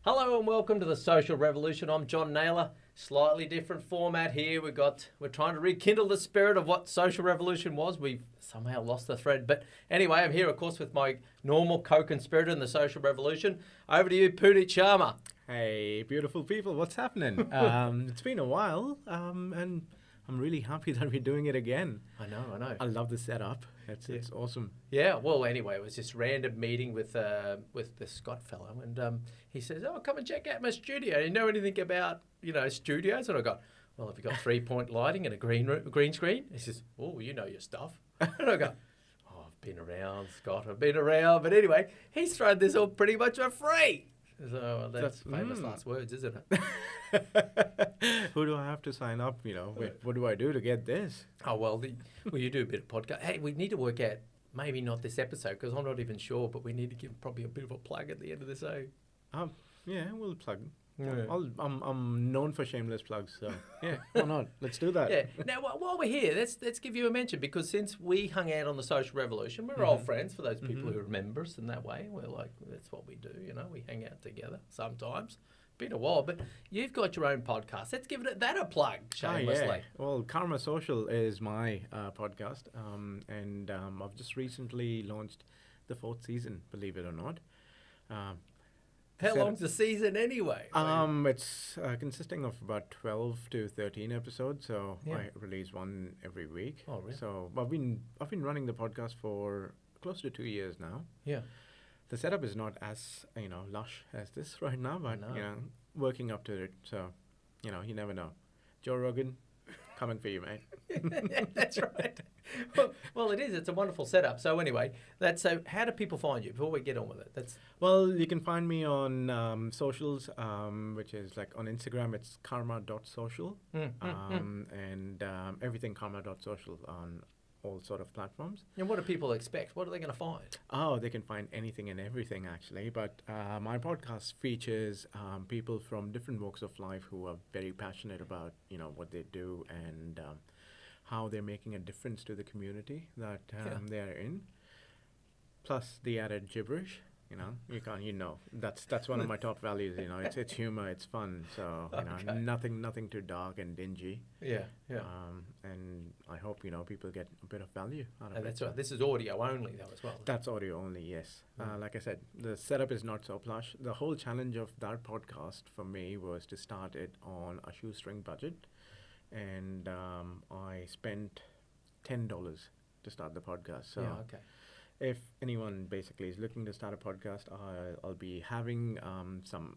Hello and welcome to the Social Revolution. I'm John Nayler. Slightly different format here. We're trying to rekindle the spirit of what Social Revolution was. We've somehow lost the thread. But anyway, I'm here, of course, with my normal co-conspirator in the Social Revolution. Over to you, Puneet Sharma. Hey, beautiful people, what's happening? It's been a while, and I'm really happy that we're doing it again. I know. I love the setup. It's awesome. Yeah, well, anyway, it was this random meeting with the Scott fellow, and he says, "Oh, come and check out my studio. You know anything about studios?" And I got, "Well, have you got 3-point lighting and a green screen?" He says, "Oh, you know your stuff." And I go, "Oh, I've been around, Scott. I've been around." But anyway, he's thrown this all pretty much for free. So that's famous last words, isn't it? Who do I have to sign up? What do I do to get this? Oh, well, you do a bit of podcast. Hey, we need to work out, maybe not this episode, because I'm not even sure, but we need to give probably a bit of a plug at the end of this. Yeah, we'll plug. Yeah. I'm known for shameless plugs, so yeah, why not? Let's do that. Yeah. Now, while we're here, let's give you a mention, because since we hung out on the Social Revolution, we're old friends. For those people who remember us in that way, we're like, that's what we do. We hang out together sometimes. Been a while, but you've got your own podcast. Let's give that a plug, shamelessly. Yeah. Well, Karma Social is my podcast, and I've just recently launched the 4th season, believe it or not. How long's the season anyway? It's consisting of about 12 to 13 episodes, so Yeah. I release one every week. Oh, really? So I've been running the podcast for close to 2 years now. Yeah. The setup is not as lush as this right now, but No. working up to it. So you never know. Joe Rogan, coming for you, mate. That's right. Well, it is. It's a wonderful setup. So anyway, so how do people find you before we get on with it? Well, you can find me on socials, which is like on Instagram, it's karma.social, and everything karma.social on all sort of platforms. And what do people expect? What are they going to find? Oh, they can find anything and everything, actually. But my podcast features people from different walks of life who are very passionate about, what they do and how they're making a difference to the community that they're in. Plus the added gibberish. That's one of my top values. It's humor, it's fun. So Okay. nothing too dark and dingy. Yeah. And I hope people get a bit of value out of And it. that's right. This is audio only, though, as well. That's audio only, yes. Like I said, the setup is not so plush. The whole challenge of that podcast for me was to start it on a shoestring budget. And I spent $10 to start the podcast. So Yeah, okay. if anyone basically is looking to start a podcast, I'll be having some,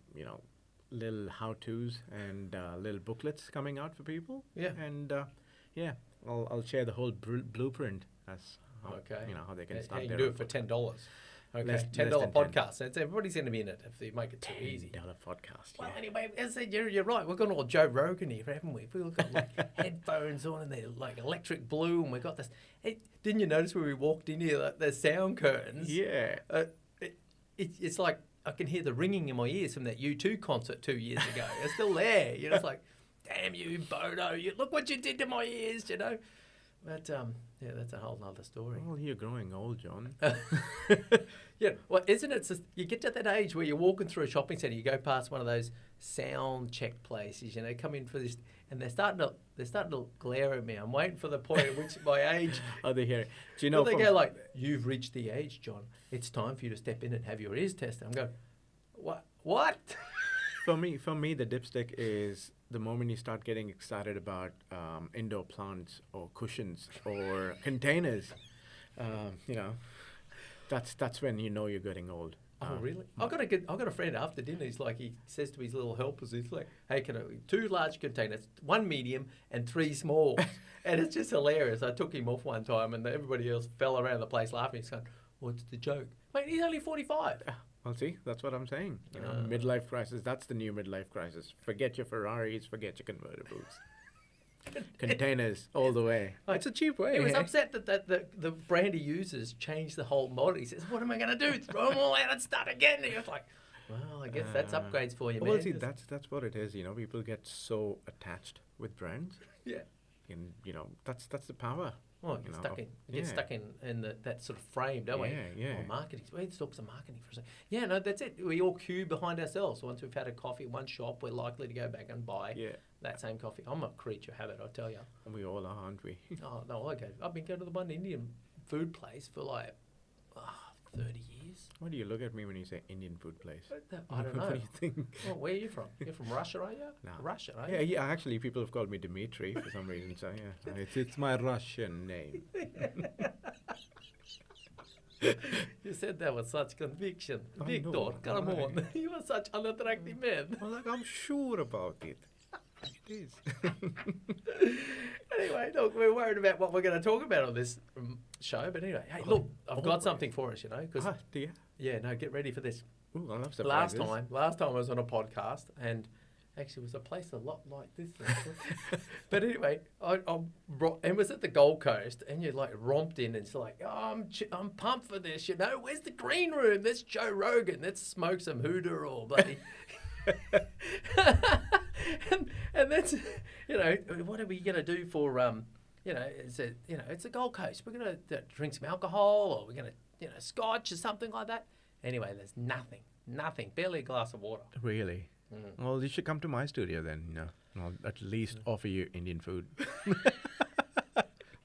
little how-tos and little booklets coming out for people. Yeah. And I'll share the whole blueprint as how, how they can How start you their can do own it for podcast. $10. Okay, Less $10 than 10. podcast. Everybody's going to be in it if they make it too easy. $10 podcast. Well, Yeah. anyway, as I said, you're right. We've got all Joe Rogan here, haven't we? We've got like headphones on and they're like electric blue, and we've got this. Didn't you notice when we walked in here, the sound curtains? Yeah. It's like I can hear the ringing in my ears from that U2 concert 2 years ago. It's still there. It's like, damn you, Bono! Look what you did to my ears. But that's a whole nother story. Well, you're growing old, John. Yeah, well, isn't it? You get to that age where you're walking through a shopping centre, you go past one of those sound check places, come in for this, and they're starting to glare at me. I'm waiting for the point at which my age. Are they here? Do you know? They go like, "You've reached the age, John. It's time for you to step in and have your ears tested." I'm going, what? For me, the dipstick is the moment you start getting excited about indoor plants or cushions or containers. That's when you're getting old. Oh, really? I got a friend after dinner. He says to his little helpers, he's like, "Hey, can I 2 large containers, 1 medium, and 3 small?" And it's just hilarious. I took him off one time, and everybody else fell around the place laughing. He's going, "What's the joke, mate? He's only 45." Well, see, that's what I'm saying. Midlife crisis. That's the new midlife crisis. Forget your Ferraris. Forget your convertibles. Containers all the way. It's a cheap way. He was upset that the brand he uses changed the whole model. He says, "What am I going to do? Throw them all out and start again?" And he was like, "Well, I guess that's upgrades for you, man." Well, see, that's what it is. People get so attached with brands. Yeah. And that's the power. Oh, you get know, stuck in. You get stuck in that sort of frame, don't we? Yeah. Oh, marketing. Let's talk some marketing for a second. Yeah, no, that's it. We all queue behind ourselves. Once we've had a coffee at one shop, we're likely to go back and buy that same coffee. I'm a creature of habit, I tell you. And we all are, aren't we? Oh, no, okay. I've been going to the one Indian food place for like 30 years. Why do you look at me when you say Indian food place? I don't know. What do you think? Well, where are you from? You're from Russia, are you? No. Russia, are you? Yeah. Actually, people have called me Dimitri for some reason. So yeah, it's my Russian name. You said that with such conviction. I Victor, know, come right. on. You are such unattractive man. Well, like, I'm sure about it. It is. Anyway, look, we're worried about what we're going to talk about on this show. But anyway, hey, look, I've got something for us, you know. Cause, do you? yeah, no, get ready for this. Ooh, I love surprises. Last time I was on a podcast, and actually it was a place a lot like this. But anyway, it was at the Gold Coast, and you like romped in, and it's like, oh, I'm pumped for this, you know. Where's the green room? Let's Joe Rogan. Let's smoke some hooter or bloody. and that's, you know, what are we going to do for, you know, it's a Gold Coast. We're going to drink some alcohol, or we're going to, you know, scotch or something like that. Anyway, there's nothing, barely a glass of water. Really? Well, you should come to my studio then, you know. I'll at least offer you Indian food.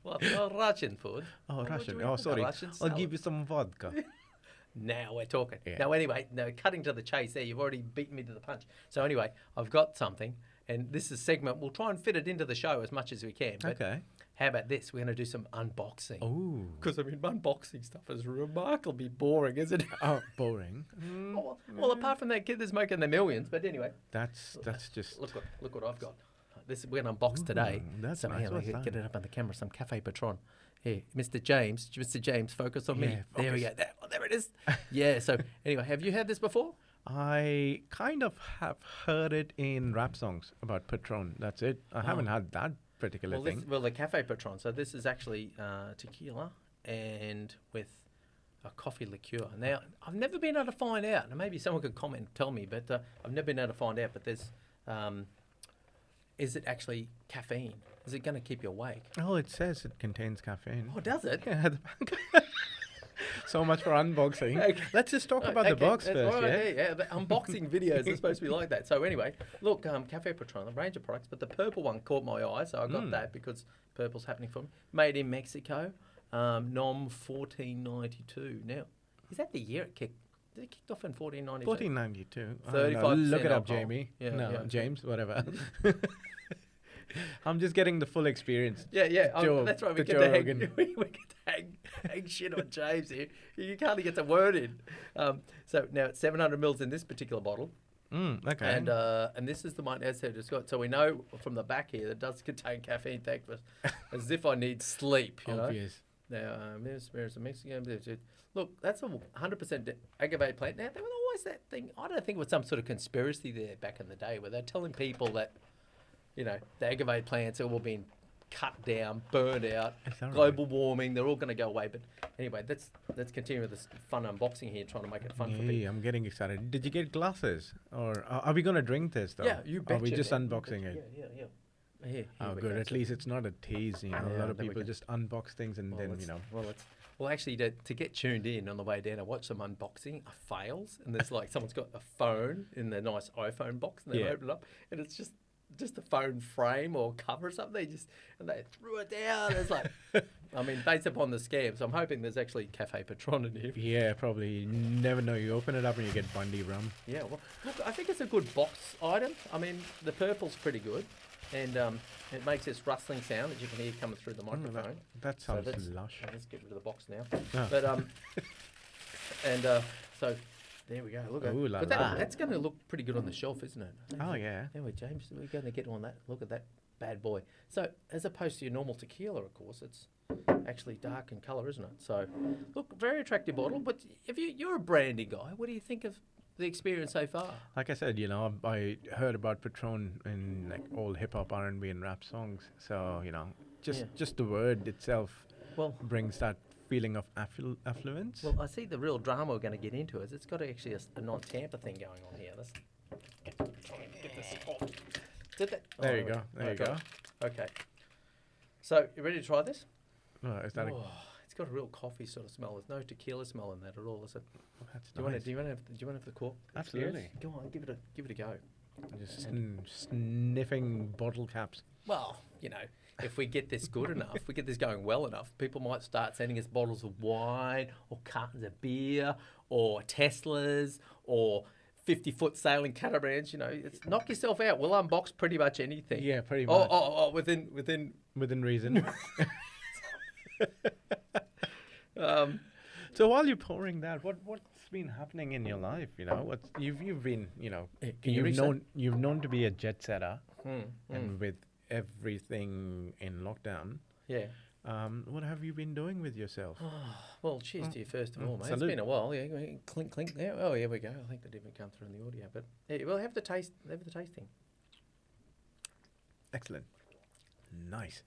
Well, Russian food. Oh, Russian. Oh, sorry. I'll give you some vodka. Now we're talking. Yeah. Now, anyway, cutting to the chase there. You've already beaten me to the punch. So anyway, I've got something, and this is segment. We'll try and fit it into the show as much as we can. But Okay. how about this? We're going to do some unboxing. Oh. Because, I mean, unboxing stuff is remarkably boring, isn't it? Oh, boring. Well, apart from that kid that's making the millions. But anyway. That's just... Look what I've got. We're going to unbox today. That's so nice. here, What's get that? it up on the camera. Some Cafe Patron. Here, Mr. James, focus on me. Yeah, there we go. focus. There it is. Yeah, so anyway, have you had this before? I kind of have heard it in rap songs about Patron. That's it. I haven't had that particular thing. Well, the Cafe Patron. So this is actually tequila and with a coffee liqueur. Now, I've never been able to find out. Now, maybe someone could comment and tell me, but I've never been able to find out. But there's, is it actually caffeine? Is it going to keep you awake? Oh, it says it contains caffeine. Oh, does it? Yeah, at the back. So much for unboxing. Okay. Let's just talk about the box that's first, right, yeah. The unboxing videos are supposed to be like that. So anyway, look, Cafe Patron, a range of products, but the purple one caught my eye, so I got that because purple's happening for me. Made in Mexico, NOM 1492. Now, is that the year it kicked? Did it kick off in 1492? 1492. 35% Look it up, alcohol. Jamie. Yeah, no, yeah. James, whatever. I'm just getting the full experience. Yeah. Joe, that's right. We the get Joe to hang, Rogan. we get to hang shit on James here. You can't get a word in. So now it's 700 mils in this particular bottle. Okay. And this is the one as it's got. So we know from the back here that it does contain caffeine. Thank you. As if I need sleep. You Obvious. know. Now, there's a Mexican. Look, that's a 100% agave plant. Now there was always that thing. I don't think it was some sort of conspiracy there back in the day where they're telling people that, you know, the agave plants are all being cut down, burned out, Is that global warming. They're all going to go away. But anyway, let's continue with this fun unboxing here, trying to make it fun for people. Yeah, I'm getting excited. Did you get glasses? Or are we going to drink this, though? Yeah, you betcha. Are we just man. unboxing it? Yeah. Here Oh, we good. go. At least it's not a tease, you know. Yeah, A lot of there we people go. just unbox things and then, you know. Well, actually, to get tuned in on the way down, I watched some unboxing of fails, and there's like someone's got a phone in their nice iPhone box, and they Yeah. open it up, and it's just a phone frame or cover or something. They threw it down. It's like, I mean, based upon the scam. So I'm hoping there's actually Cafe Patron in here. Yeah, probably. You never know. You open it up and you get Bundy rum. Yeah, well, look, I think it's a good box item. I mean, the purple's pretty good, and it makes this rustling sound that you can hear coming through the microphone. That So sounds let's- lush. Let's get rid of the box now. Oh. But so there we go. Look at Ooh la but la. that's going to look pretty good on the shelf, isn't it? Oh, yeah. Anyway, James, we're going to get on that. Look at that bad boy. So as opposed to your normal tequila, of course, it's actually dark in colour, isn't it? So look, very attractive bottle. But if you're a brandy guy, what do you think of the experience so far? Like I said, you know, I heard about Patron in like old hip hop, R&B, and rap songs. So you know, just the word itself Well, brings that feeling of affluence. well, I see the real drama we're going to get into is it's got actually a non-tamper thing going on here. Let's try and get this off. Did that? There you Oh, go. There you go. Okay. So, you ready to try this? Is that It's got a real coffee sort of smell. There's no tequila smell in that at all, is it? that's Do you want to? Do you want to have the cork? Absolutely. Go on, give it a go. Just sniffing bottle caps. Well, if we get this good enough, we get this going well enough, people might start sending us bottles of wine or cartons of beer or Teslas or 50-foot sailing catamarans. It's knock yourself out. We'll unbox pretty much anything. Yeah, pretty much. Within reason. So while you're pouring that, what's been happening in your life? You've been you've known to be a jet setter, and with everything in lockdown. Yeah. What have you been doing with yourself? Well, cheers to you first of all, mate. Salute. It's been a while. Yeah, clink clink there. Oh, here we go. I think that didn't come through in the audio, but yeah, well, have the tasting. Excellent. Nice.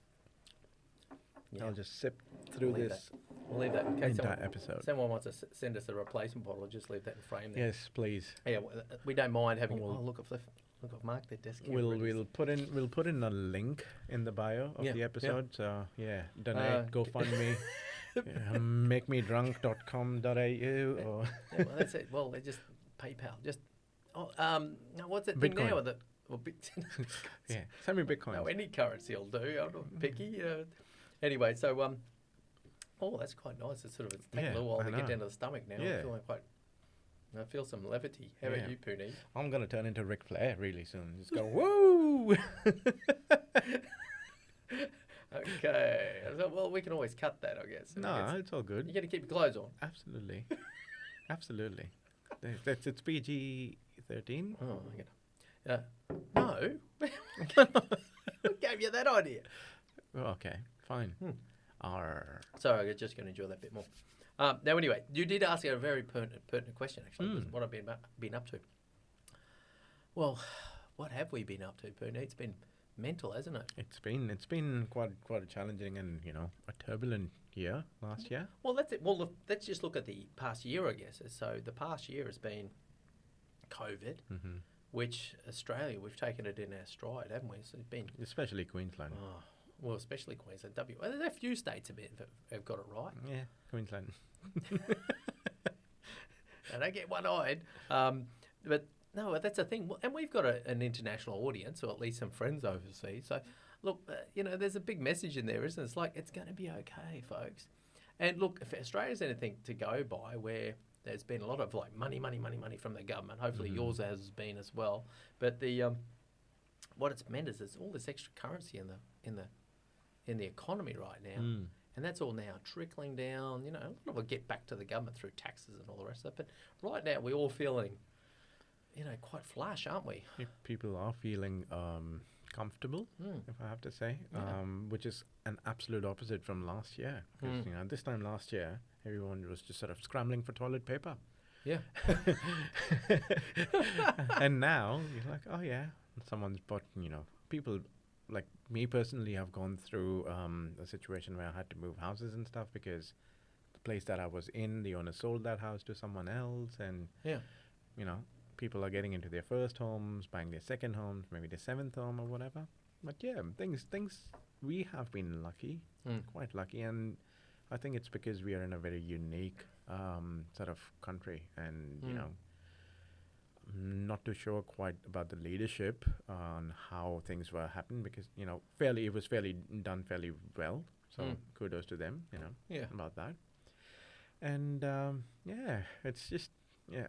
Yeah. I'll just sip through this We'll leave that in case entire episode. someone wants to send us a replacement bottle. Just leave that in frame there. Yes, please. Yeah, we don't mind having. We'll- Look, I've marked their desk. Here We'll already. put in a link in the bio of the episode. So donate, GoFundMe, makemedrunk.com.au or Yeah, well, that's it. Well, they just PayPal. Just what's that thing Bitcoin. now? send me Bitcoin. No, any currency will do. I'm not picky. Anyway, so that's quite nice. It's taken a little while to get down to the stomach now. Yeah. I'm feeling I feel some levity. How about you, Puneet? I'm gonna turn into Ric Flair really soon. Just go woo. Okay. Well, we can always cut that, I guess. No, it's all good. You got to keep your clothes on. Absolutely, absolutely. It's PG-13. Oh, no. What gave you that idea? Oh, okay, fine. Sorry, I'm just going to enjoy that bit more. Now, anyway, you did ask a very pertinent question, actually, was what I've been up to. Well, what have we been up to, Puneet? It's been mental, hasn't it? It's been quite a challenging and a turbulent year last year. Well, that's it. Well, let's just look at the past year, I guess. So the past year has been COVID, which Australia, we've taken it in our stride, haven't we? So it's been Especially Queensland. Well, especially Queensland. Well, there's a few states that have got it right. Yeah, Queensland. And I get one-eyed. But no, that's the thing. And we've got an international audience, or at least some friends overseas. So, look, there's a big message in there, isn't it? It's like, it's going to be okay, folks. And look, if Australia's anything to go by, where there's been a lot of money from the government. Hopefully yours has been as well. But what it's meant is there's all this extra currency in the economy right now. And that's all now trickling down. A lot of it get back to the government through taxes and all the rest of it. But right now, we're all feeling, quite flush, aren't we? People are feeling comfortable, if I have to say, which is an absolute opposite from last year. Because this time last year, everyone was just sort of scrambling for toilet paper. Yeah. And now you're like, oh yeah, someone's bought. People like me personally have gone through a situation where I had to move houses and stuff because the place that I was in, the owner sold that house to someone else, and people are getting into their first homes, buying their second homes, maybe their seventh home or whatever. But yeah, things we have been lucky, quite lucky, and I think it's because we are in a very unique sort of country, and not too sure quite about the leadership on how things were happening because it was done fairly well. So kudos to them, about that. And it's just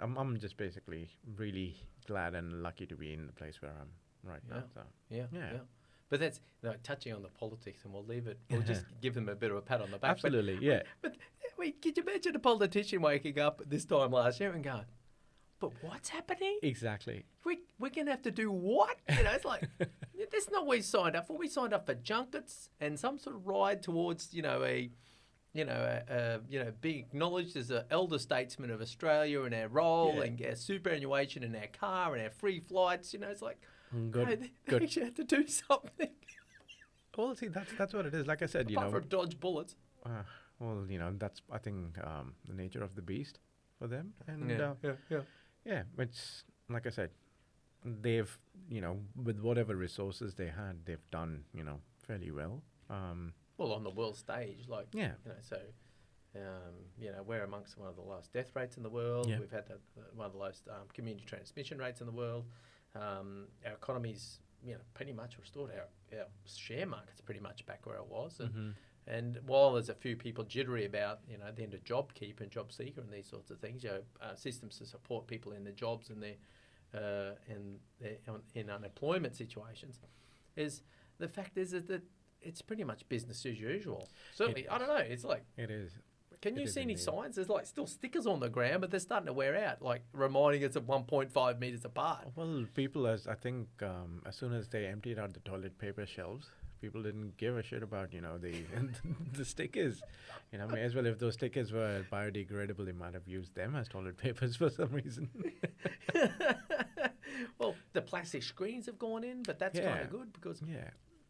I'm just basically really glad and lucky to be in the place where I'm right now. So yeah. But that's touching on the politics, and we'll leave it. We'll just give them a bit of a pat on the back. Absolutely, yeah. But could you imagine a politician waking up this time last year and going, "But what's happening? Exactly. We're going to have to do what?" It's like, that's not what we signed up for. We signed up for junkets and some sort of ride towards, being acknowledged as an elder statesman of Australia and our role and our superannuation and our car and our free flights. It's like, they actually had to do something. Well, see, that's what it is. Like I said, Apart from dodge bullets. That's, I think, the nature of the beast for them. And yeah, it's like I said, they've, with whatever resources they had, they've done, fairly well. well, on the world stage, like, Yeah. you know, so, you know, we're amongst one of the lowest death rates in the world. Yeah. We've had one of the lowest community transmission rates in the world. Our economy's, you know, pretty much restored. Our share market's pretty much back where it was. And while there's a few people jittery about, you know, the end of JobKeeper and JobSeeker and these sorts of things, you know, systems to support people in their jobs and in unemployment situations, is the fact is that it's pretty much business as usual. Certainly, I don't know. It's like It is. Can you It is see any indeed. signs? There's like still stickers on the ground, but they're starting to wear out, like reminding us of 1.5 meters apart. Well, people, as soon as they emptied out the toilet paper shelves, people didn't give a shit about, you know, the the stickers. You know, may as well, if those stickers were biodegradable, they might have used them as toilet papers for some reason. Well, the plastic screens have gone in, but that's kind Yeah. of good because Yeah.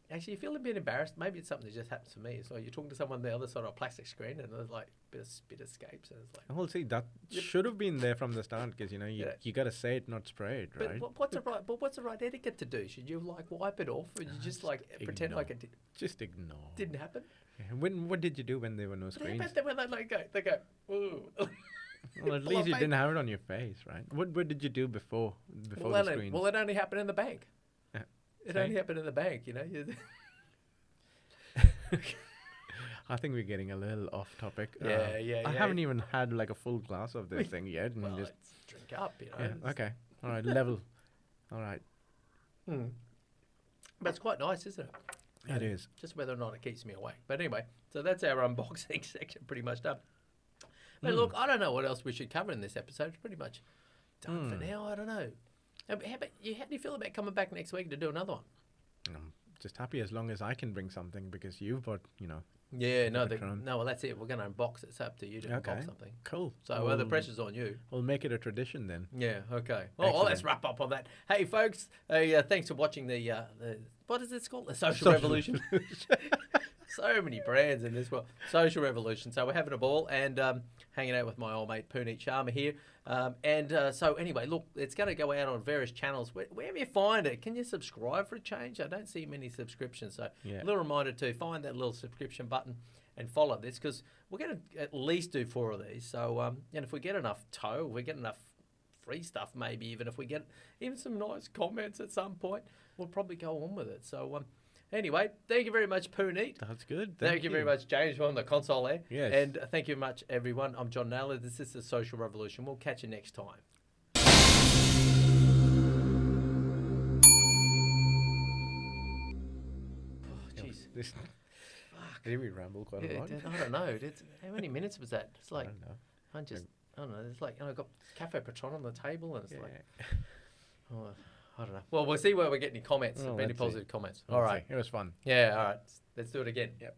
actually you feel a bit embarrassed. Maybe it's something that just happens to me. So you're talking to someone on the other side of a plastic screen and there's like a bit of spit escapes and it's like... Well, see, that Yep. should have been there from the start because, you know, you, Yeah. you got to say it, not spray it, right? But what's the right etiquette to do? Should you like wipe it off or you just like pretend like it Just ignore. didn't happen? Yeah. What did you do when there were no But screens? when they go, ooh. Well, at Well, least you I- didn't have it on your face, right? What did you do before the screens? Well, it only happened in the bank. Yeah. It See? only happened in the bank, you know. I think we're getting a little off topic. Yeah. I haven't even had like a full glass of this thing yet. And Well, just, let's drink up, you know. yeah, It's- okay. All right, level. All right. But it's quite nice, isn't it? It is. Just whether or not it keeps me awake. But anyway, so that's our unboxing section pretty much done. But look, I don't know what else we should cover in this episode. It's pretty much done for now. I don't know. How do you feel about coming back next week to do another one? I'm just happy as long as I can bring something because you've got, you know. Yeah, Patron. well, that's it. We're going to unbox it. It's up to you to unbox something. Cool. So the pressure's on you. We'll make it a tradition then. Yeah, okay. Well, let's wrap up on that. Hey, folks, thanks for watching the what is it called? The Social Revolution. So many brands in this world. Social Revolution. So we're having a ball and hanging out with my old mate Puneet Sharma here. So anyway, look, it's going to go out on various channels. Wherever you find it, can you subscribe for a change? I don't see many subscriptions. So Yeah. a little reminder to find that little subscription button and follow this because we're going to at least do 4 of these. So and if we get enough if we get enough free stuff, maybe even if we get even some nice comments at some point, we'll probably go on with it. So anyway, thank you very much, Puneet. That's good. Thank you very much, James, on the console there. Yes. And thank you much, everyone. I'm John Nayler. This is the Social Revolution. We'll catch you next time. Oh, jeez. Did we ramble quite a lot? I don't know. How many minutes was that? It's I like, don't know. I don't know. It's like, I've got Cafe Patron on the table and it's Yeah. like, oh, I don't know. Well, we'll see where we're getting any comments, Well, any let's see. positive comments. Let's All right. see. It was fun. Yeah, all right. Let's do it again. Yep.